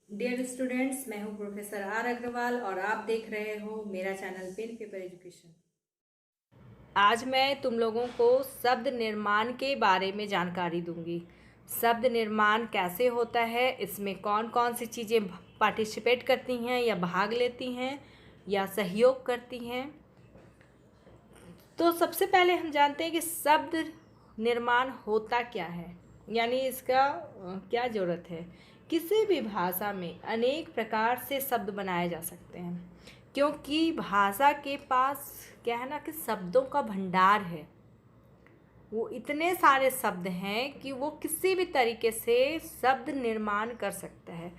Dear students, मैं हूं professor are Agarwal और आप देख रहे हो मेरा चैनल पेन पेपर एजुकेशन। आज मैं तुम लोगों को शब्द निर्माण के बारे में जानकारी दूंगी। शब्द निर्माण कैसे होता है, इसमें कौन कौन सी चीज़ें पार्टिसिपेट करती हैं या भाग लेती हैं या सहयोग करती हैं। तो सबसे पहले हम जानते हैं कि शब्द निर्माण होता क्या है, यानी इसका क्या ज़रूरत है। किसी भी भाषा में अनेक प्रकार से शब्द बनाए जा सकते हैं, क्योंकि भाषा के पास क्या है ना कि शब्दों का भंडार है। वो इतने सारे शब्द हैं कि वो किसी भी तरीके से शब्द निर्माण कर सकता है।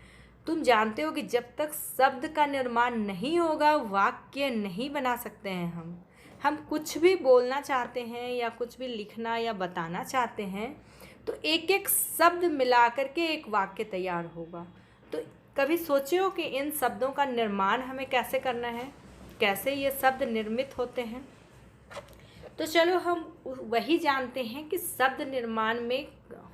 तुम जानते हो कि जब तक शब्द का निर्माण नहीं होगा, वाक्य नहीं बना सकते हैं। हम कुछ भी बोलना चाहते हैं या कुछ भी लिखना या बताना चाहते हैं तो एक एक शब्द मिला करके एक वाक्य तैयार होगा। तो कभी सोचे हो कि इन शब्दों का निर्माण हमें कैसे करना है, कैसे ये शब्द निर्मित होते हैं। तो चलो हम वही जानते हैं कि शब्द निर्माण में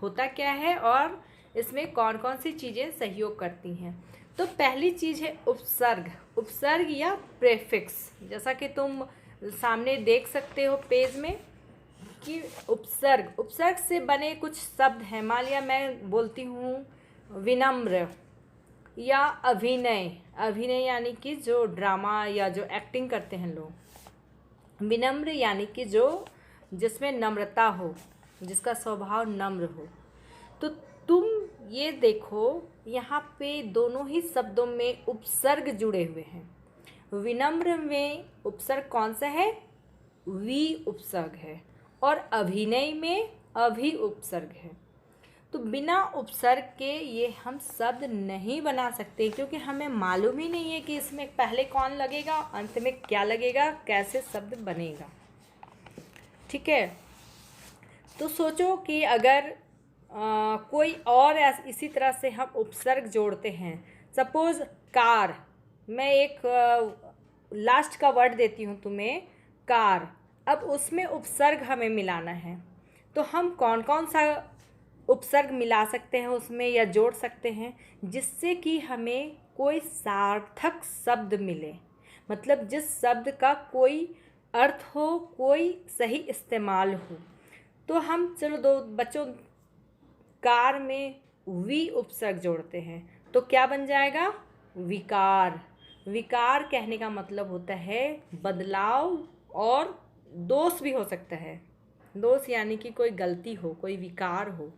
होता क्या है और इसमें कौन कौन सी चीज़ें सहयोग करती हैं। तो पहली चीज़ है उपसर्ग। उपसर्ग या प्रेफिक्स, जैसा कि तुम सामने देख सकते हो पेज में कि उपसर्ग से बने कुछ शब्द हैं। मान लिया मैं बोलती हूँ विनम्र या अभिनय यानी कि जो ड्रामा या जो एक्टिंग करते हैं लोग। विनम्र यानी कि जो जिसमें नम्रता हो, जिसका स्वभाव नम्र हो। तो तुम ये देखो यहाँ पे दोनों ही शब्दों में उपसर्ग जुड़े हुए हैं। विनम्र में उपसर्ग कौन सा है? वी उपसर्ग है और अभिनय में अभि उपसर्ग है। तो बिना उपसर्ग के ये हम शब्द नहीं बना सकते, क्योंकि हमें मालूम ही नहीं है कि इसमें पहले कौन लगेगा, अंत में क्या लगेगा, कैसे शब्द बनेगा। ठीक है, तो सोचो कि अगर कोई और इसी तरह से हम उपसर्ग जोड़ते हैं। सपोज कार, मैं एक लास्ट का वर्ड देती हूँ तुम्हें, कार। अब उसमें उपसर्ग हमें मिलाना है, तो हम कौन कौन सा उपसर्ग मिला सकते हैं उसमें या जोड़ सकते हैं, जिससे कि हमें कोई सार्थक शब्द मिले। मतलब जिस शब्द का कोई अर्थ हो, कोई सही इस्तेमाल हो। तो हम चलो दो बच्चों कार में वी उपसर्ग जोड़ते हैं तो क्या बन जाएगा? विकार। विकार कहने का मतलब होता है बदलाव, और दोष भी हो सकता है। दोष यानी कि कोई गलती हो, कोई विकार हो।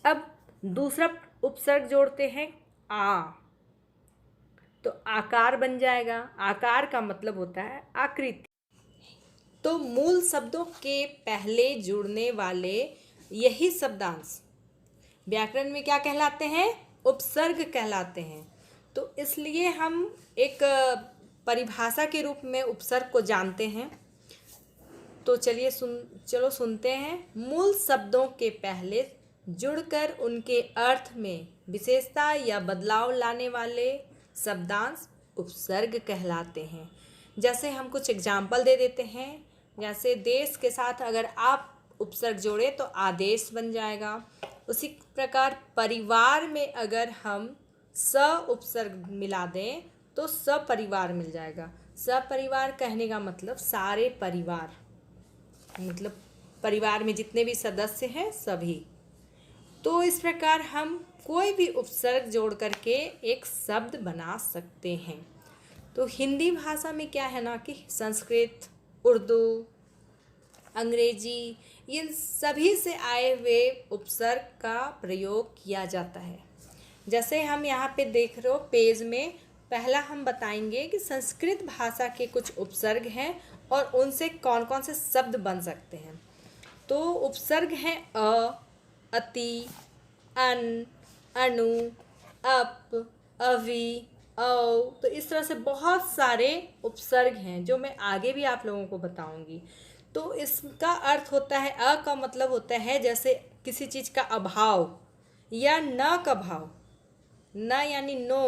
अब दूसरा उपसर्ग जोड़ते हैं आ, तो आकार बन जाएगा। आकार का मतलब होता है आकृति। तो मूल शब्दों के पहले जुड़ने वाले यही शब्दांश व्याकरण में क्या कहलाते हैं? उपसर्ग कहलाते हैं। तो इसलिए हम एक परिभाषा के रूप में उपसर्ग को जानते हैं। तो चलिए चलो सुनते हैं। मूल शब्दों के पहले जुड़कर उनके अर्थ में विशेषता या बदलाव लाने वाले शब्दांश उपसर्ग कहलाते हैं। जैसे हम कुछ एग्जाम्पल दे देते हैं। जैसे देश के साथ अगर आप उपसर्ग जोड़े तो आदेश बन जाएगा। उसी प्रकार परिवार में अगर हम स उपसर्ग मिला दें तो सपरिवार मिल जाएगा। सपरिवार कहने का मतलब सारे परिवार, मतलब परिवार में जितने भी सदस्य हैं सभी। तो इस प्रकार हम कोई भी उपसर्ग जोड़ करके एक शब्द बना सकते हैं। तो हिंदी भाषा में क्या है ना कि संस्कृत, उर्दू, अंग्रेजी, इन सभी से आए हुए उपसर्ग का प्रयोग किया जाता है। जैसे हम यहाँ पे देख रहे हो पेज में, पहला हम बताएंगे कि संस्कृत भाषा के कुछ उपसर्ग हैं और उनसे कौन कौन से शब्द बन सकते हैं। तो उपसर्ग हैं अ, अति, अन, अनु, अप, अवि, औ। तो इस तरह से बहुत सारे उपसर्ग हैं जो मैं आगे भी आप लोगों को बताऊंगी। तो इसका अर्थ होता है, अ का मतलब होता है जैसे किसी चीज़ का अभाव, या न का भाव। न यानी नो,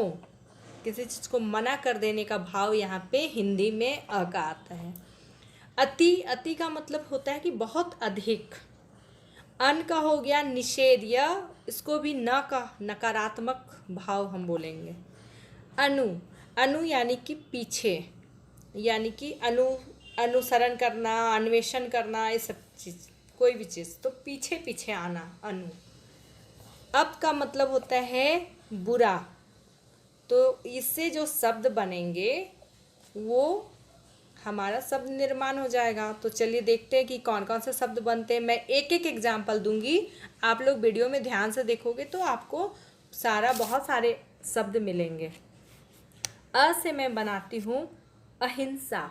किसी चीज़ को मना कर देने का भाव यहाँ पे हिंदी में अ का आता है। अति का मतलब होता है कि बहुत अधिक। अन का हो गया निषेध या इसको भी न का नकारात्मक भाव हम बोलेंगे। अनु, अनु यानी कि पीछे, यानी कि अनुसरण करना, अन्वेषण करना, ये सब चीज़, कोई भी चीज़ तो पीछे पीछे आना, अनु। अप का मतलब होता है बुरा, तो इससे जो शब्द बनेंगे वो हमारा शब्द निर्माण हो जाएगा। तो चलिए देखते हैं कि कौन कौन से शब्द बनते हैं। मैं एक एक एग्जाम्पल दूंगी, आप लोग वीडियो में ध्यान से देखोगे तो आपको बहुत सारे शब्द मिलेंगे। अ से मैं बनाती हूँ अहिंसा।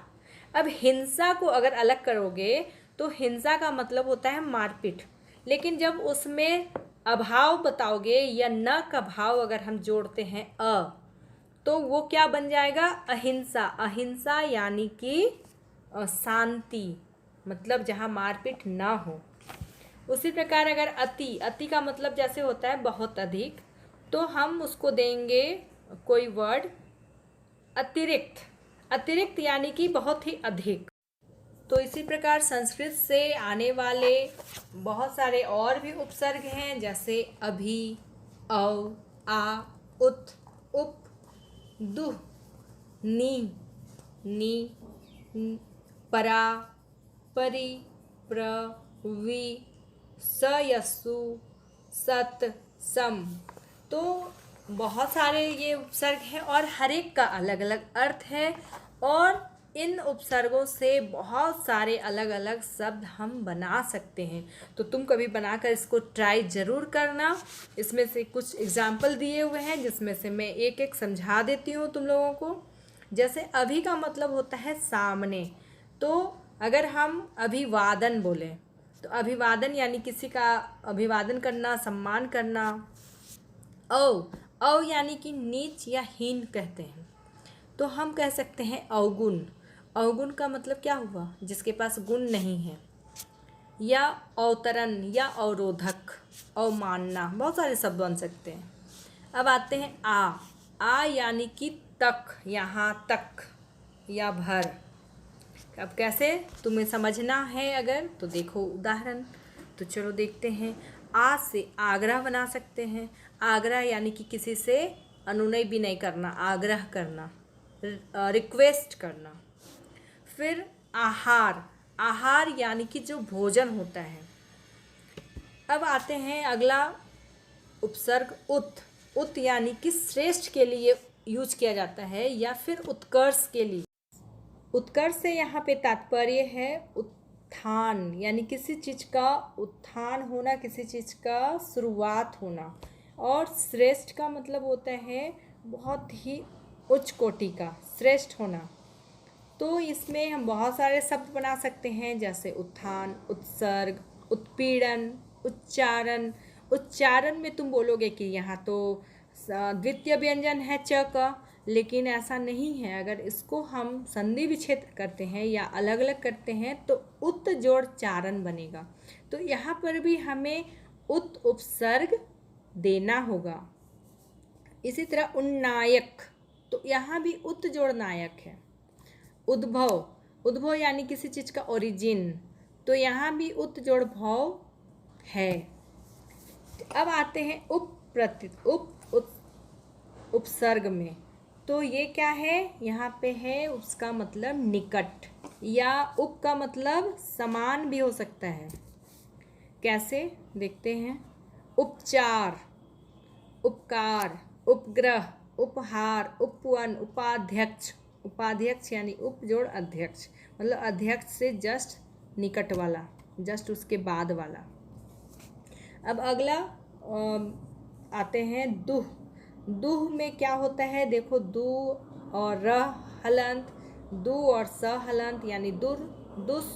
अब हिंसा को अगर अलग करोगे तो हिंसा का मतलब होता है मारपीट, लेकिन जब उसमें अभाव बताओगे या न का भाव अगर हम जोड़ते हैं तो वो क्या बन जाएगा? अहिंसा। अहिंसा यानी कि शांति, मतलब जहाँ मारपीट ना हो। उसी प्रकार अगर अति, अति का मतलब जैसे होता है बहुत अधिक, तो हम उसको देंगे कोई वर्ड अतिरिक्त। अतिरिक्त यानी कि बहुत ही अधिक। तो इसी प्रकार संस्कृत से आने वाले बहुत सारे और भी उपसर्ग हैं, जैसे अभी, औ, आ, उत, उप, दुह, नी, परा, परि, प्र, वि, सयस्सु, सत, सम। तो बहुत सारे ये उपसर्ग हैं और हर एक का अलग अलग अर्थ है, और इन उपसर्गों से बहुत सारे अलग अलग शब्द हम बना सकते हैं। तो तुम कभी बनाकर इसको ट्राई ज़रूर करना। इसमें से कुछ एग्जाम्पल दिए हुए हैं जिसमें से मैं एक एक समझा देती हूँ तुम लोगों को। जैसे अभी का मतलब होता है सामने, तो अगर हम अभिवादन बोलें तो अभिवादन यानी किसी का अभिवादन करना, सम्मान करना। औ यानी कि नीच या हीन कहते हैं, तो हम कह सकते हैं अवगुण। अवगुण का मतलब क्या हुआ? जिसके पास गुण नहीं है। या अवतरण या अवरोधक, अवमानना, बहुत सारे शब्द बन सकते हैं। अब आते हैं आ यानी कि तक, यहाँ तक या भर। अब कैसे तुम्हें समझना है अगर तो देखो उदाहरण। तो चलो देखते हैं। आ से आग्रह बना सकते हैं। आग्रह यानी कि किसी से अनुनय विनय करना, आग्रह करना, रिक्वेस्ट करना। फिर आहार, आहार यानी कि जो भोजन होता है। अब आते हैं अगला उपसर्ग उत यानी कि श्रेष्ठ के लिए यूज किया जाता है या फिर उत्कर्ष के लिए। उत्कर्ष से यहाँ पे तात्पर्य है उत्थान, यानी किसी चीज़ का उत्थान होना, किसी चीज़ का शुरुआत होना। और श्रेष्ठ का मतलब होता है बहुत ही उच्च कोटि का, श्रेष्ठ होना। तो इसमें हम बहुत सारे शब्द बना सकते हैं, जैसे उत्थान, उत्सर्ग, उत्पीड़न, उच्चारण। उच्चारण में तुम बोलोगे कि यहाँ तो द्वितीय व्यंजन है च का, लेकिन ऐसा नहीं है। अगर इसको हम संधि विच्छेद करते हैं या अलग अलग करते हैं तो उत जोड़ चारण बनेगा। तो यहाँ पर भी हमें उत उपसर्ग देना होगा। इसी तरह उन्नायक, तो यहाँ भी उत जोड़ नायक है। उद्भव, उद्भव यानी किसी चीज़ का ओरिजिन, तो यहाँ भी उत जोड़ भव है। अब आते हैं उपसर्ग में, तो ये क्या है? यहाँ पे है उसका मतलब निकट, या उप का मतलब समान भी हो सकता है। कैसे देखते हैं। उपचार, उपकार, उपग्रह, उपहार, उपवन, उपाध्यक्ष। उपाध्यक्ष यानी उप जोड़ अध्यक्ष, मतलब अध्यक्ष से जस्ट निकट वाला, जस्ट उसके बाद वाला। अब अगला आते हैं दुह। दुह में क्या होता है? देखो, दु और र हलंत, दु और स हलंत, यानी दुर, दुस,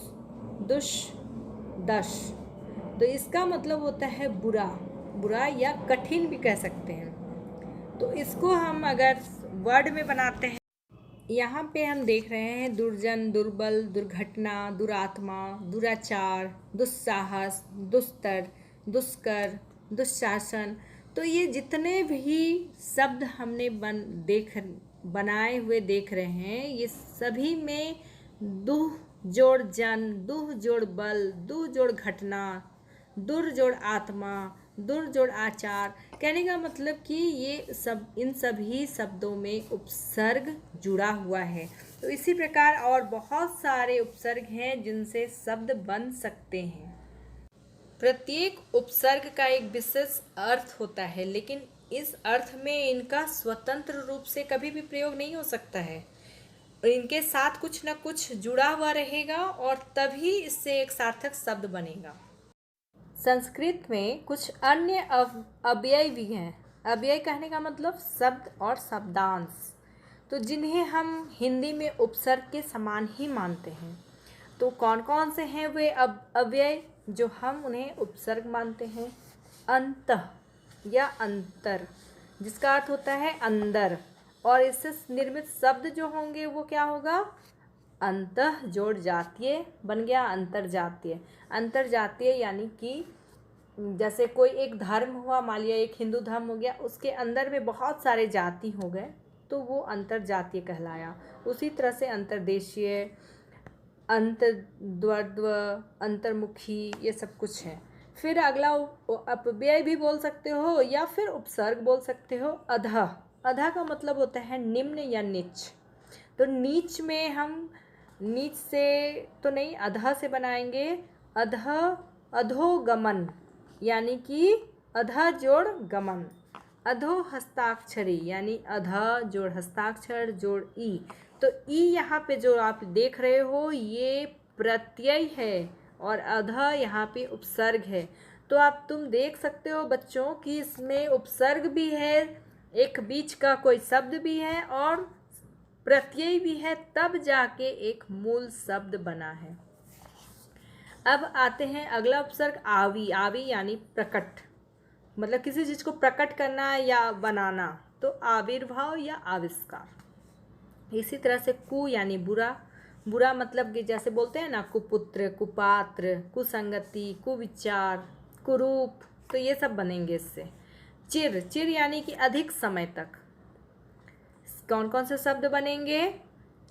दुश, दश। तो इसका मतलब होता है बुरा, बुरा या कठिन भी कह सकते हैं। तो इसको हम अगर वर्ड में बनाते हैं, यहाँ पे हम देख रहे हैं दुर्जन, दुर्बल, दुर्घटना, दुरात्मा, दुराचार, दुस्साहस, दुस्तर, दुष्कर, दुशासन। तो ये जितने भी शब्द हमने बनाए हुए देख रहे हैं, ये सभी में दुह जोड़ जन, दुह जोड़ बल, दुह जोड़ घटना, दुर जोड़ आत्मा, दुर जोड़ आचार, कहने का मतलब कि ये सब, इन सभी शब्दों में उपसर्ग जुड़ा हुआ है। तो इसी प्रकार और बहुत सारे उपसर्ग हैं जिनसे शब्द बन सकते हैं। प्रत्येक उपसर्ग का एक विशेष अर्थ होता है, लेकिन इस अर्थ में इनका स्वतंत्र रूप से कभी भी प्रयोग नहीं हो सकता है। इनके साथ कुछ न कुछ जुड़ा हुआ रहेगा और तभी इससे एक सार्थक शब्द बनेगा। संस्कृत में कुछ अन्य अव्यय भी हैं। अव्यय कहने का मतलब शब्द और शब्दांश, तो जिन्हें हम हिंदी में उपसर्ग के समान ही मानते हैं। तो कौन कौन से हैं वे अव्यय जो हम उन्हें उपसर्ग मानते हैं? अंतः या अंतर, जिसका अर्थ होता है अंदर, और इससे निर्मित शब्द जो होंगे वो क्या होगा? अंतः जोड़ जातीय बन गया अंतर्जातीय। अंतर्जातीय यानी कि जैसे कोई एक धर्म हुआ, मान लिया एक हिंदू धर्म हो गया, उसके अंदर में बहुत सारे जाति हो गए तो वो अंतर्जातीय कहलाया। उसी तरह से अंतर्देशीय, अंतर्द्वंद्व, अंतर्मुखी, ये सब कुछ है। फिर अगला अपव्यय भी बोल सकते हो या फिर उपसर्ग बोल सकते हो। अधः, अधः का मतलब होता है निम्न या नीच। तो नीच में हम नीच से तो नहीं, अधः से बनाएंगे। अधः, अधोगमन, यानी कि अधः जोड़ गमन। अधो हस्ताक्षरी यानी अधः जोड़ हस्ताक्षर जोड़ ई। तो ई यहाँ पे जो आप देख रहे हो ये प्रत्यय है और अधः यहाँ पे उपसर्ग है। तो आप तुम देख सकते हो बच्चों कि इसमें उपसर्ग भी है, एक बीच का कोई शब्द भी है और प्रत्यय भी है, तब जाके एक मूल शब्द बना है। अब आते हैं अगला उपसर्ग आवी। आवी यानी प्रकट, मतलब किसी चीज़ को प्रकट करना या बनाना, तो आविर्भाव या आविष्कार। इसी तरह से कु यानी बुरा। बुरा मतलब कि जैसे बोलते हैं ना, कुपुत्र, कुपात्र, कुसंगति, कुविचार, कुरूप, तो ये सब बनेंगे इससे। चिर, चिर यानी कि अधिक समय तक। कौन कौन से शब्द बनेंगे?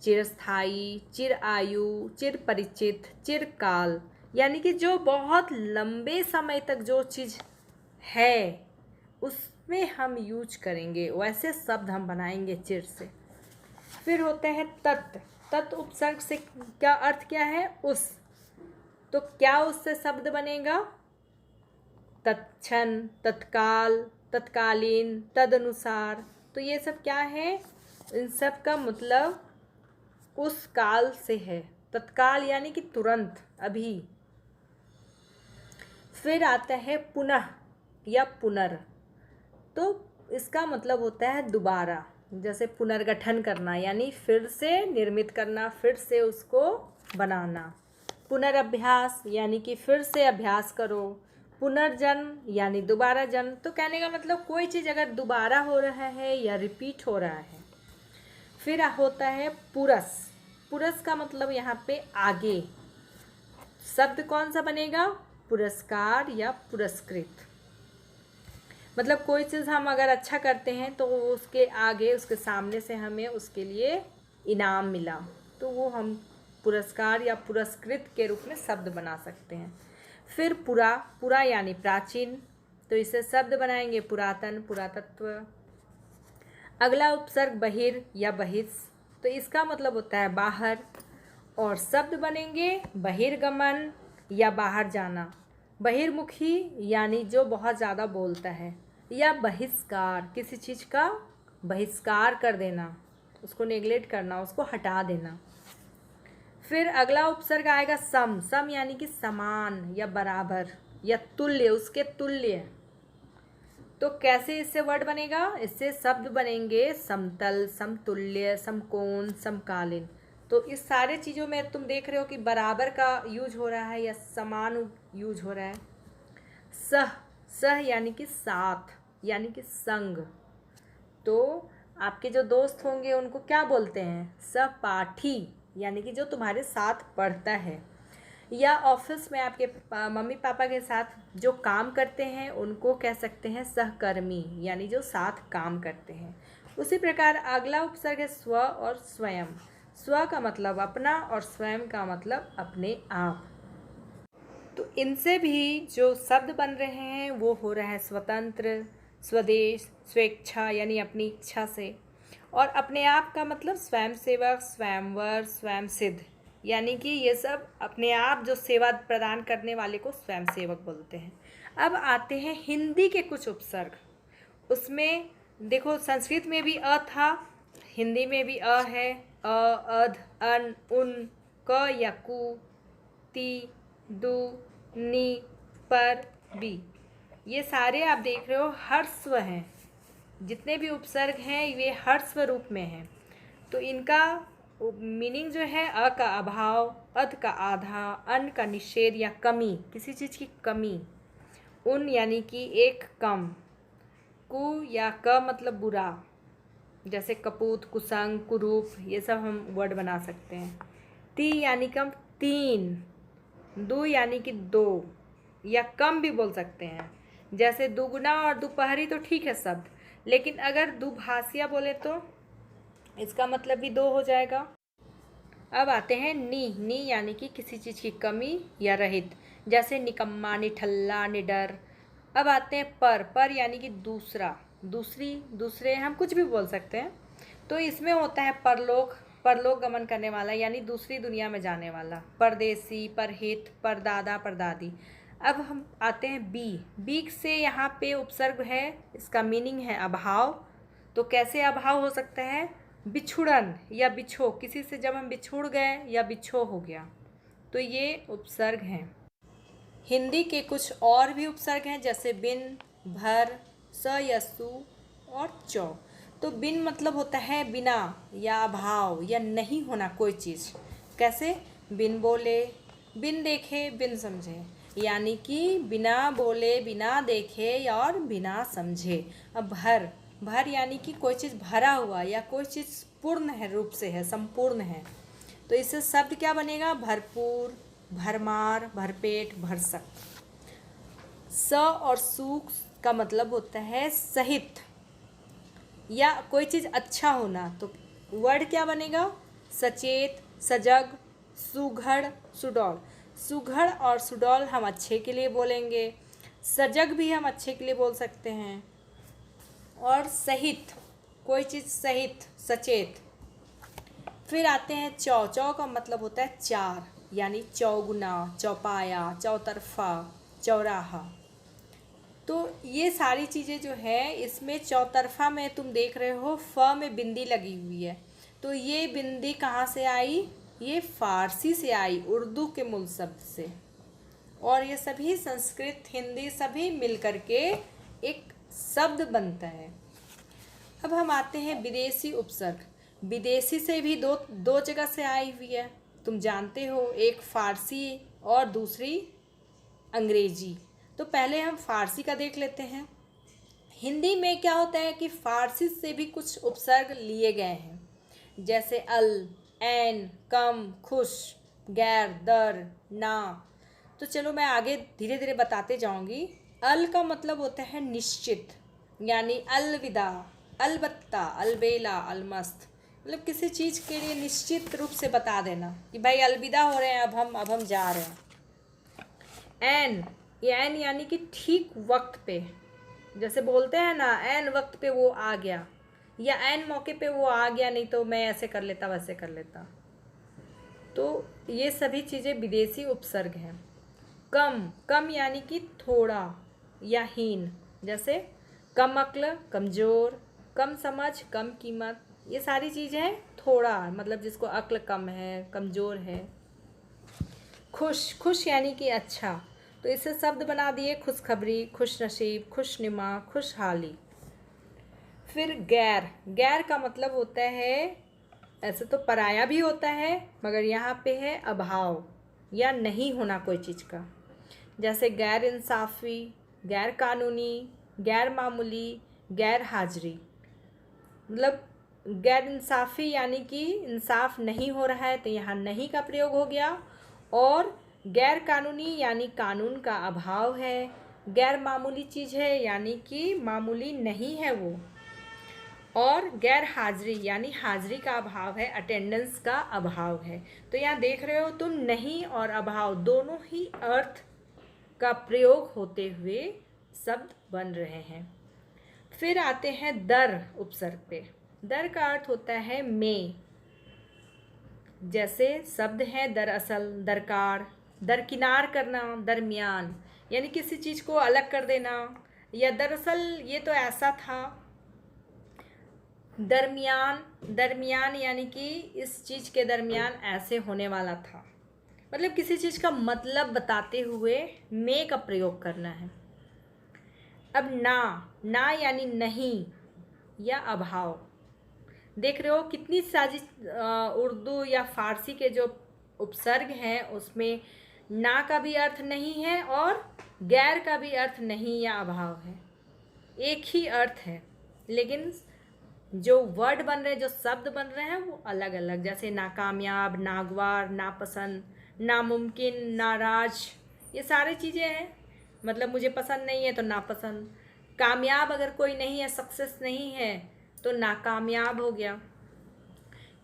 चिरस्थायी, चिर आयु, चिर परिचित, चिरकाल, यानी कि जो बहुत लंबे समय तक जो चीज़ है उसमें हम यूज करेंगे, वैसे शब्द हम बनाएंगे चिर से। फिर होते हैं तत्। तत् उपसर्ग से क्या अर्थ क्या है? उस। तो क्या उससे शब्द बनेगा? तत्क्षण, तत्काल, तत्कालीन, तदनुसार। तो ये सब क्या है? इन सब का मतलब उस काल से है। तत्काल यानी कि तुरंत, अभी। फिर आता है पुनः या पुनर्। तो इसका मतलब होता है दोबारा, जैसे पुनर्गठन करना यानी फिर से निर्मित करना, फिर से उसको बनाना। पुनरअभ्यास यानी कि फिर से अभ्यास करो। पुनर्जन्म यानी दोबारा जन्म। तो कहने का मतलब कोई चीज़ अगर दोबारा हो रहा है या रिपीट हो रहा है। फिर होता है पुरस। पुरस का मतलब यहाँ पे आगे। शब्द कौन सा बनेगा? पुरस्कार या पुरस्कृत। मतलब कोई चीज़ हम अगर अच्छा करते हैं तो उसके आगे, उसके सामने से हमें उसके लिए इनाम मिला, तो वो हम पुरस्कार या पुरस्कृत के रूप में शब्द बना सकते हैं। फिर पुरा, पुरा यानी प्राचीन, तो इसे शब्द बनाएंगे पुरातन, पुरातत्व। अगला उपसर्ग बहिर या बहिष, तो इसका मतलब होता है बाहर, और शब्द बनेंगे बहिर्गमन या बाहर जाना। बहिर्मुखी यानी जो बहुत ज़्यादा बोलता है, या बहिष्कार, किसी चीज़ का बहिष्कार कर देना, उसको नेग्लेक्ट करना, उसको हटा देना। फिर अगला उपसर्ग आएगा सम। सम यानी कि समान या बराबर या तुल्य, उसके तुल्य। तो कैसे इससे वर्ड बनेगा? इससे शब्द बनेंगे समतल, समतुल्य, समकोण, समकालीन। तो इस सारे चीज़ों में तुम देख रहे हो कि बराबर का यूज हो रहा है या समान यूज हो रहा है। सह, सह यानी कि साथ, यानी कि संग। तो आपके जो दोस्त होंगे उनको क्या बोलते हैं? सहपाठी, यानी कि जो तुम्हारे साथ पढ़ता है। या ऑफिस में आपके मम्मी पापा के साथ जो काम करते हैं उनको कह सकते हैं सहकर्मी, यानी जो साथ काम करते हैं। उसी प्रकार अगला उपसर्ग है स्व और स्वयं। स्व का मतलब अपना और स्वयं का मतलब अपने आप। तो इनसे भी जो शब्द बन रहे हैं वो हो रहा है स्वतंत्र, स्वदेश, स्वेच्छा यानी अपनी इच्छा से, और अपने आप का मतलब स्वयं सेवक, स्वयंवर, स्वयं सिद्ध, यानी कि ये सब अपने आप जो सेवा प्रदान करने वाले को स्वयं सेवक बोलते हैं। अब आते हैं हिंदी के कुछ उपसर्ग। उसमें देखो संस्कृत में भी अ था, हिंदी में भी अ है। अ, अध, अन, उन, क या कु, ती, दु, नी, पर, बी, ये सारे आप देख रहे हो हर्स्व हैं। जितने भी उपसर्ग हैं ये हर्स्व रूप में हैं। तो इनका मीनिंग जो है अ का अभाव, अध का आधा, अन का निषेध या कमी, किसी चीज़ की कमी, उन यानी कि एक कम, कु या क मतलब बुरा, जैसे कपूत, कुसंग, कुरूप, ये सब हम वर्ड बना सकते हैं। ती यानी कम, तीन, दो यानी कि दो, या कम भी बोल सकते हैं। जैसे दुगुना और दोपहरी तो ठीक है शब्द, लेकिन अगर दुभाषिया बोले तो इसका मतलब भी दो हो जाएगा। अब आते हैं नी यानी कि किसी चीज़ की कमी या रहित, जैसे निकम्मा, निठल्ला, निडर। अब आते हैं पर यानी कि दूसरा, दूसरी, दूसरे, हम कुछ भी बोल सकते हैं। तो इसमें होता है परलोक गमन करने वाला यानी दूसरी दुनिया में जाने वाला, परदेसी, परहित, परदादा, परदादी। अब हम आते हैं बी से यहाँ पे उपसर्ग है, इसका मीनिंग है अभाव। तो कैसे अभाव हो सकता है? बिछुड़न या बिछो, किसी से जब हम बिछुड़ गए या बिछो हो गया, तो ये उपसर्ग हैं। हिंदी के कुछ और भी उपसर्ग हैं, जैसे बिन, भर, स या सु और चौ। तो बिन मतलब होता है बिना या अभाव या नहीं होना कोई चीज़। कैसे? बिन बोले, बिन देखे, बिन समझे, यानी कि बिना बोले, बिना देखे और बिना समझे। अब भर यानी कि कोई चीज़ भरा हुआ या कोई चीज़ पूर्ण है, रूप से है, संपूर्ण है। तो इससे शब्द क्या बनेगा? भरपूर, भरमार, भरपेट, भरसक। स और सु का मतलब होता है सहित या कोई चीज़ अच्छा होना। तो वर्ड क्या बनेगा? सचेत, सजग, सुघड़, सुडौल। सुघड़ और सुडौल हम अच्छे के लिए बोलेंगे, सजग भी हम अच्छे के लिए बोल सकते हैं, और सहित, कोई चीज़ सहित, सचेत। फिर आते हैं चौ का मतलब होता है चार, यानी चौगुना, चौपाया, चौतरफा, चौराहा। तो ये सारी चीज़ें जो है, इसमें चौतरफा में तुम देख रहे हो फ में बिंदी लगी हुई है। तो ये बिंदी कहाँ से आई? ये फारसी से आई, उर्दू के मूल शब्द से। और ये सभी संस्कृत, हिंदी सभी मिल करके एक शब्द बनता है। अब हम आते हैं विदेशी उपसर्ग। विदेशी से भी दो जगह से आई हुई है, तुम जानते हो, एक फारसी और दूसरी अंग्रेजी। तो पहले हम फारसी का देख लेते हैं। हिंदी में क्या होता है कि फारसी से भी कुछ उपसर्ग लिए गए हैं, जैसे अल, ऐन, कम, खुश, गैर, दर, ना। तो चलो मैं आगे धीरे धीरे बताते जाऊंगी। अल का मतलब होता है निश्चित, यानी अलविदा, अलबत्ता, अलबेला, अलमस्त, मतलब किसी चीज़ के लिए निश्चित रूप से बता देना कि भाई अलविदा हो रहे हैं, अब हम जा रहे हैं। ऐन, ऐन यानी कि ठीक वक्त पे, जैसे बोलते हैं ना, ऐन वक्त पे वो आ गया, या ऐन मौके पे वो आ गया, नहीं तो मैं ऐसे कर लेता, वैसे कर लेता। तो ये सभी चीज़ें विदेशी उपसर्ग हैं। कम यानी कि थोड़ा या हीन, जैसे कम अक्ल, कमज़ोर, कम समझ, कम कीमत, ये सारी चीज़ें थोड़ा, मतलब जिसको अक्ल कम है, कमज़ोर है। खुश यानी कि अच्छा, तो इससे शब्द बना दिए खुशखबरी, खुशनसीब, खुशनुमा, खुशहाली। फिर गैर का मतलब होता है, ऐसे तो पराया भी होता है, मगर यहाँ पे है अभाव या नहीं होना कोई चीज़ का, जैसे गैर इंसाफ़ी, गैर कानूनी, गैर मामूली, गैर हाजिरी। मतलब गैर इंसाफ़ी यानी कि इंसाफ नहीं हो रहा है, तो यहाँ नहीं का प्रयोग हो गया। और गैर कानूनी यानी कानून का अभाव है, गैर मामूली चीज़ है यानी कि मामूली नहीं है वो, और गैर हाजिरी यानी हाजिरी का अभाव है, अटेंडेंस का अभाव है। तो यहाँ देख रहे हो तुम, नहीं और अभाव दोनों ही अर्थ का प्रयोग होते हुए शब्द बन रहे हैं। फिर आते हैं दर उपसर्ग पे। दर का अर्थ होता है में। जैसे शब्द हैं दरअसल, दरकार, दरकिनार करना, दरमियान, यानी किसी चीज़ को अलग कर देना, या दरअसल ये तो ऐसा था। दरमियान, दरमियान यानी कि इस चीज़ के दरमियान ऐसे होने वाला था। मतलब किसी चीज़ का मतलब बताते हुए में का प्रयोग करना है। अब ना, ना यानी नहीं या अभाव। देख रहे हो कितनी सारी उर्दू या फारसी के जो उपसर्ग हैं उसमें ना का भी अर्थ नहीं है और गैर का भी अर्थ नहीं या अभाव है। एक ही अर्थ है, लेकिन जो वर्ड बन रहे हैं, जो शब्द बन रहे हैं वो अलग अलग। जैसे नाकामयाब, नागवार, नापसंद, नामुमकिन, नाराज, ये सारी चीज़ें हैं। मतलब मुझे पसंद नहीं है तो नापसंद। कामयाब अगर कोई नहीं है, सक्सेस नहीं है, तो नाकामयाब हो गया।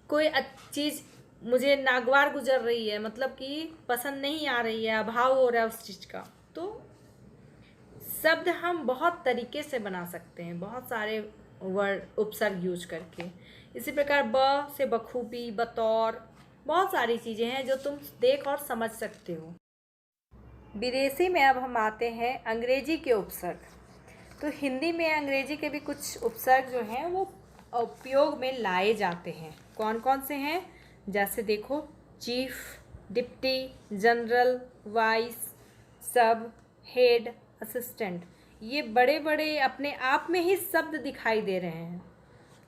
कोई चीज़ मुझे नागवार गुजर रही है, मतलब कि पसंद नहीं आ रही है, अभाव हो रहा है उस चीज़ का। तो शब्द हम बहुत तरीके से बना सकते हैं, बहुत सारे वर्ड उपसर्ग यूज करके। इसी प्रकार ब से बखूबी, बतौर, बहुत सारी चीज़ें हैं जो तुम देख और समझ सकते हो। विदेशी में अब हम आते हैं अंग्रेजी के उपसर्ग। तो हिंदी में अंग्रेजी के भी कुछ उपसर्ग जो हैं वो उपयोग में लाए जाते हैं। कौन कौन से हैं? जैसे देखो, चीफ, डिप्टी, जनरल, वाइस, सब, हेड, असिस्टेंट। ये बड़े बड़े अपने आप में ही शब्द दिखाई दे रहे हैं,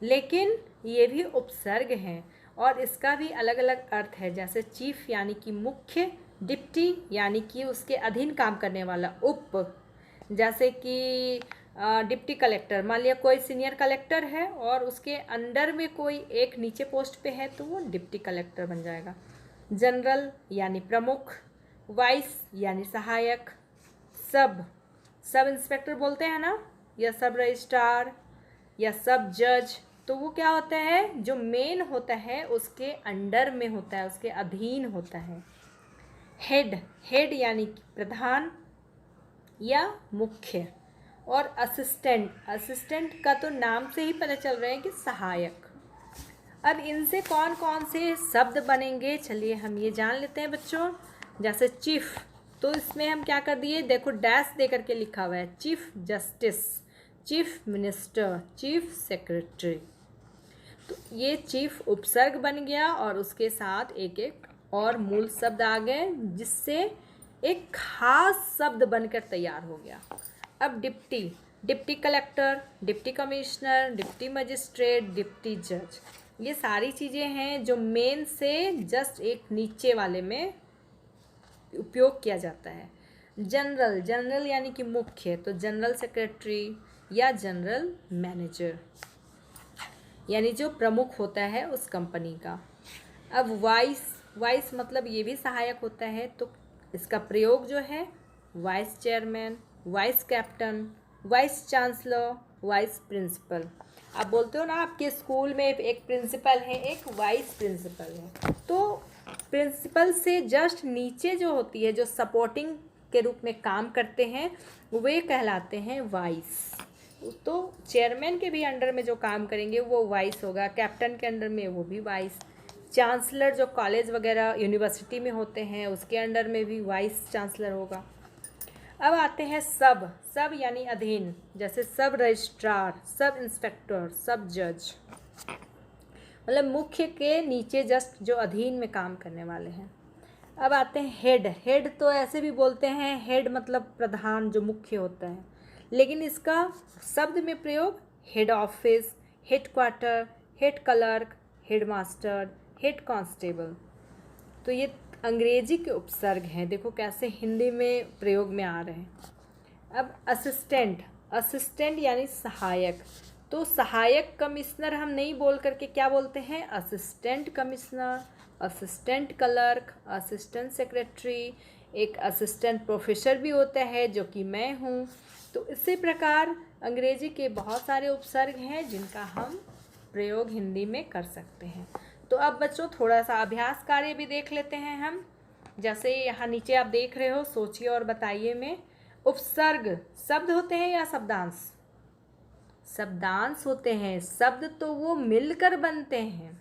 लेकिन ये भी उपसर्ग हैं और इसका भी अलग अलग अर्थ है। जैसे चीफ यानी कि मुख्य, डिप्टी यानी कि उसके अधीन काम करने वाला, उप। जैसे कि डिप्टी कलेक्टर, मान लिया कोई सीनियर कलेक्टर है और उसके अंडर में कोई एक नीचे पोस्ट पे है तो वो डिप्टी कलेक्टर बन जाएगा। जनरल यानी प्रमुख, वाइस यानी सहायक, सब इंस्पेक्टर बोलते हैं ना, या सब रजिस्ट्रार या सब जज। तो वो क्या होता है, जो मेन होता है उसके अंडर में होता है, उसके अधीन होता है। हेड यानी प्रधान या मुख्य। और असिस्टेंट का तो नाम से ही पता चल रहा है कि सहायक। अब इनसे कौन कौन से शब्द बनेंगे, चलिए हम ये जान लेते हैं बच्चों। जैसे चीफ, तो इसमें हम क्या कर दिए, देखो डैश दे करके लिखा हुआ है, chief justice, chief minister, chief secretary. तो ये चीफ उपसर्ग बन गया और उसके साथ एक एक और मूल शब्द आ गए, जिससे एक खास शब्द बनकर तैयार हो गया। अब deputy collector, deputy commissioner, deputy magistrate, deputy जज, ये सारी चीज़ें हैं जो मेन से जस्ट एक नीचे वाले में उपयोग किया जाता है। जनरल यानी कि मुख्य, तो जनरल सेक्रेटरी या जनरल मैनेजर, यानी जो प्रमुख होता है उस कंपनी का। अब वाइस मतलब ये भी सहायक होता है, तो इसका प्रयोग जो है vice chairman, vice captain, vice chancellor, vice principal. आप बोलते हो ना आपके स्कूल में एक प्रिंसिपल है, एक वाइस प्रिंसिपल है। तो प्रिंसिपल से जस्ट नीचे जो होती है, जो सपोर्टिंग के रूप में काम करते हैं, वे कहलाते हैं वाइस। तो चेयरमैन के भी अंडर में जो काम करेंगे वो वाइस होगा, कैप्टन के अंडर में वो भी वाइस, चांसलर जो कॉलेज वगैरह यूनिवर्सिटी में होते हैं उसके अंडर में भी वाइस चांसलर होगा। अब आते हैं सब यानी अधीन, जैसे सब रजिस्ट्रार, सब इंस्पेक्टर, सब जज, मतलब मुख्य के नीचे जस्ट जो अधीन में काम करने वाले हैं। अब आते हैं हेड तो ऐसे भी बोलते हैं, हेड मतलब प्रधान जो मुख्य होता है, लेकिन इसका शब्द में प्रयोग head office, head quarter, head clerk, head master, head constable. तो ये अंग्रेजी के उपसर्ग हैं, देखो कैसे हिंदी में प्रयोग में आ रहे हैं। अब असिस्टेंट यानी सहायक, तो सहायक कमिश्नर हम नहीं बोल करके क्या बोलते हैं, assistant commissioner, assistant clerk, assistant secretary, एक असिस्टेंट प्रोफेसर भी होता है जो कि मैं हूँ। तो इसी प्रकार अंग्रेजी के बहुत सारे उपसर्ग हैं जिनका हम प्रयोग हिंदी में कर सकते हैं। तो अब बच्चों थोड़ा सा अभ्यास कार्य भी देख लेते हैं हम। जैसे यहाँ नीचे आप देख रहे हो, सोचिए और बताइए में। उपसर्ग शब्द होते हैं या शब्दांश? शब्दांश होते हैं। शब्द तो वो मिलकर बनते हैं।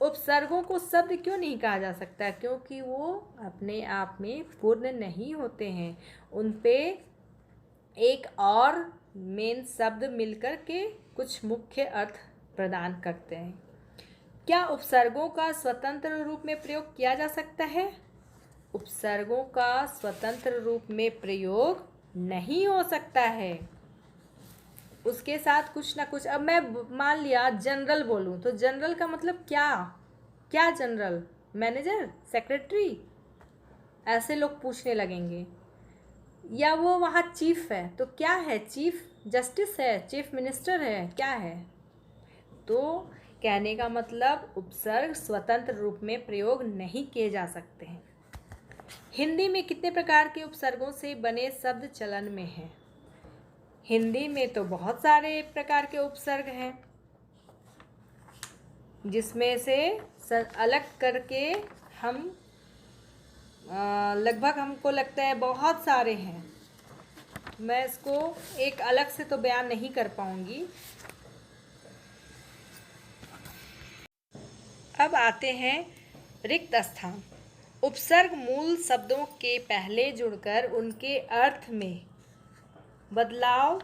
उपसर्गों को शब्द क्यों नहीं कहा जा सकता? क्योंकि वो अपने आप में पूर्ण नहीं होते हैं। उन पे एक और मेन शब्द मिलकर के कुछ मुख्य अर्थ प्रदान करते हैं। क्या उपसर्गों का स्वतंत्र रूप में प्रयोग किया जा सकता है? उपसर्गों का स्वतंत्र रूप में प्रयोग नहीं हो सकता है। उसके साथ कुछ ना कुछ, अब मैं मान लिया जनरल बोलूँ तो जनरल का मतलब क्या? क्या जनरल? मैनेजर, सेक्रेटरी, ऐसे लोग पूछने लगेंगे। या वो वहाँ चीफ है तो क्या है? चीफ जस्टिस है, चीफ मिनिस्टर है, क्या है? तो कहने का मतलब उपसर्ग स्वतंत्र रूप में प्रयोग नहीं किए जा सकते हैं। हिंदी में कितने प्रकार के उपसर्गों से बने शब्द चलन में हैं? हिंदी में तो बहुत सारे प्रकार के उपसर्ग हैं, जिसमें से अलग करके हम लगभग हमको लगता है बहुत सारे हैं। मैं इसको एक अलग से तो बयान नहीं कर पाऊंगी। अब आते हैं रिक्त स्थान। उपसर्ग मूल शब्दों के पहले जुड़कर उनके अर्थ में बदलाव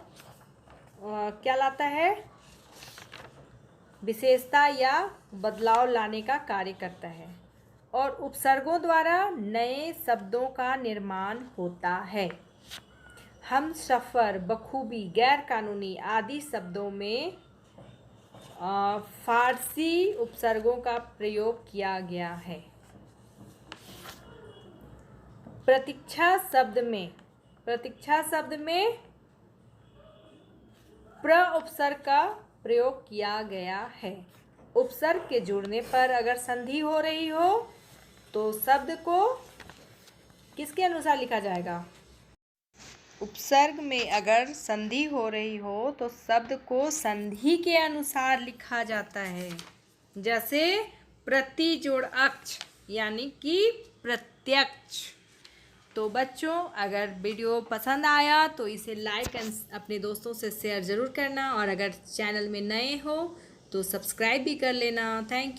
क्या लाता है? विशेषता या बदलाव लाने का कार्य करता है। और उपसर्गों द्वारा नए शब्दों का निर्माण होता है। हम सफ़र, बखूबी, गैर कानूनी आदि शब्दों में फारसी उपसर्गों का प्रयोग किया गया है। प्रतीक्षा शब्द में प्र उपसर्ग का प्रयोग किया गया है। उपसर्ग के जुड़ने पर अगर संधि हो रही हो तो शब्द को किसके अनुसार लिखा जाएगा? उपसर्ग में अगर संधि हो रही हो तो शब्द को संधि के अनुसार लिखा जाता है। जैसे प्रतिजोड़ अक्ष यानी कि प्रत्यक्ष। तो बच्चों, अगर वीडियो पसंद आया तो इसे लाइक एंड अपने दोस्तों से शेयर ज़रूर करना, और अगर चैनल में नए हो तो सब्सक्राइब भी कर लेना। Thank you.